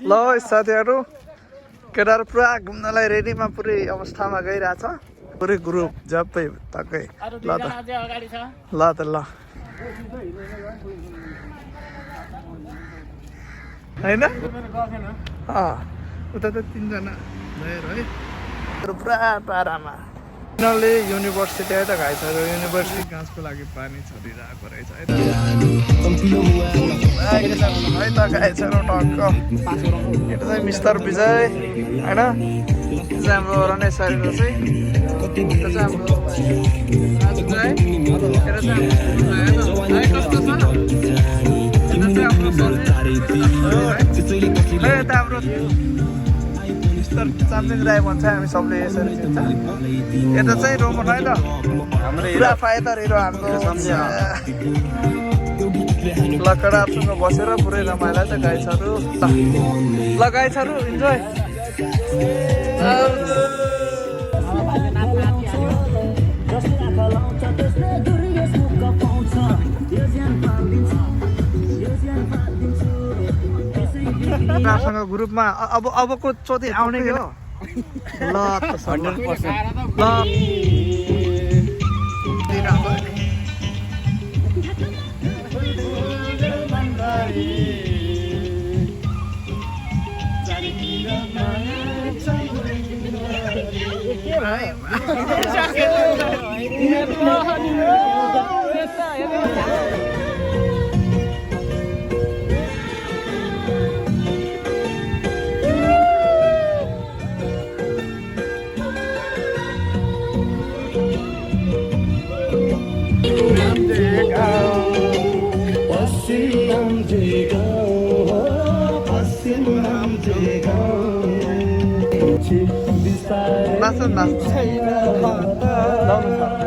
ल साथीहरू केटाहरू पुरा घुम्नलाई रेडीमा पुरै अवस्थामा गइरहेछ पुरै ग्रुप जबै तकै ल त ल हैन उता त 3 जना भएर है पुरा पारामा यिनीहरूले युनिभर्सिटी है त घाइसहरू युनिभर्सिटी घाँसको लागि पानी छरिरहेको रहेछ है त घाइसहरू टक्क यो चाहिँ मिस्टर विजय होइन यो चाहिँ हाम्रो रमेश सर चाहिँ यो चाहिँ हाम्रो राजु राई कस्तो छ हाम्रो मिस्टर चामलिङ राई भन्छ हामी सबले यसरी चिन्छ यता चाहिँ रोमन है त पुरा फाइदा हिरो हाम्रो लकडाहरूसँग बसेर पुरै रमाइला छ गाइसहरू ल गाइसहरू इन्जोय सँग ग्रुपमा अबको चोटि आउने हो ल 100%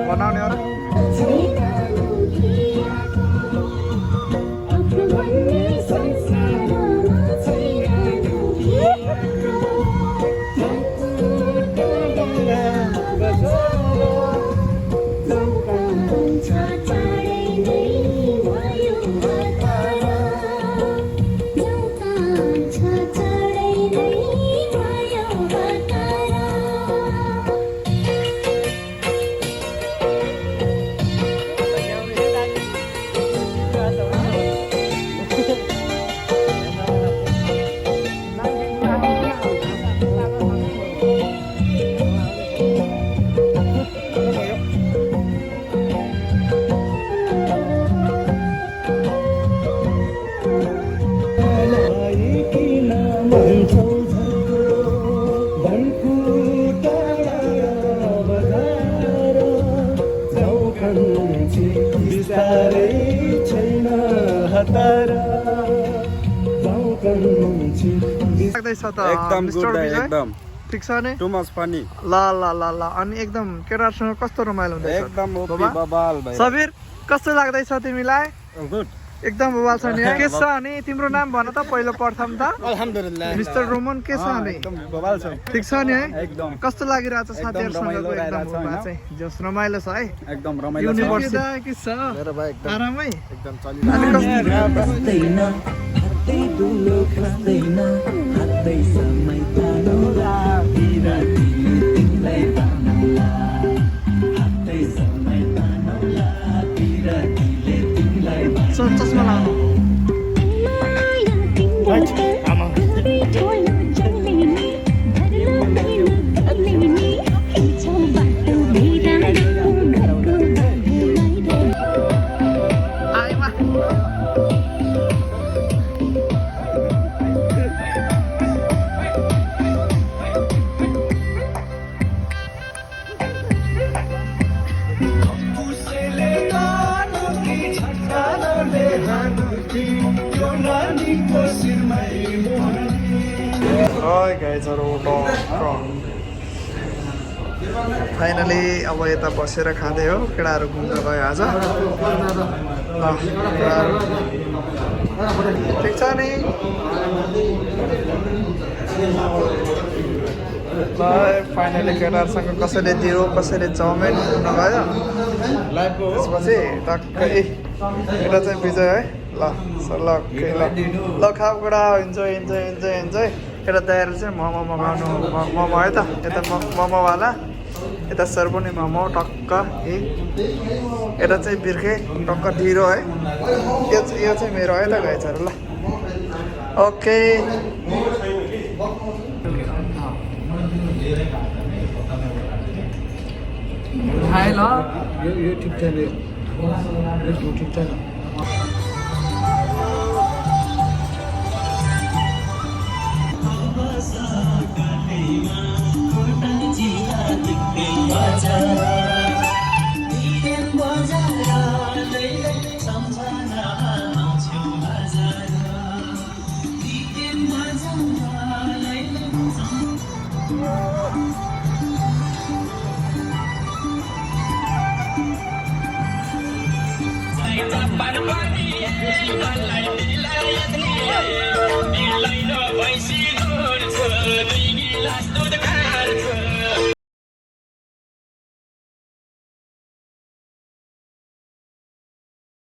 बनाउने हो एकदम गुड एकदम ठीक छ नि टु मच फनी ल अनि एकदम केटाहरूसँग कस्तो रमाइलो हुँदैछ एकदम ओके बबाल भाइ सबीर कस्तो लाग्दैछ तिमीलाई गुड एकदम बबाल छ नि के छ अनि तिम्रो नाम भन त पहिलो प्रथम त अल्हम्दुलिल्लाह मिस्टर रोमन के छ नि एकदम बबाल छ ठीक छ नि है एकदम कस्तो लागिरहेछ साथीहरुसँग एकदम जस रमाइलो छ है एकदम रमाइलो छ युनिभर्सिटी के छ मेरो भाइ एकदम आरामै एकदम चलिरहेको हातै दुलो खस्दैन हातै समय तानौला बिरातीले तिमीलाई तानौला हातै समय तानौला बिरातीले तिमीलाई चस्मा लाउनु फाइनली अब यता बसेर खाँदै हो केटाहरू घुम्न गयो आज ठिक छ नि फाइनली केटाहरूसँग कसैले दियो कसैले चाउमिन घुम्न गयो त्यसपछि टक्कै यता चाहिँ विजय है ल ल खाऊ केटा इन्जोय इन्जोय इन्जोय इन्जोय यता दाइहरू चाहिँ मोमो मगाउनु मोमो है त यता मोमोवाला यता सर पनि मोमो टक्क यता चाहिँ बिर्खे टक्क ढिरो है यो चाहिँ मेरो है त गाइजहरू ल ओके हाय ल यो ठिक छैन यो ठिक छैन Last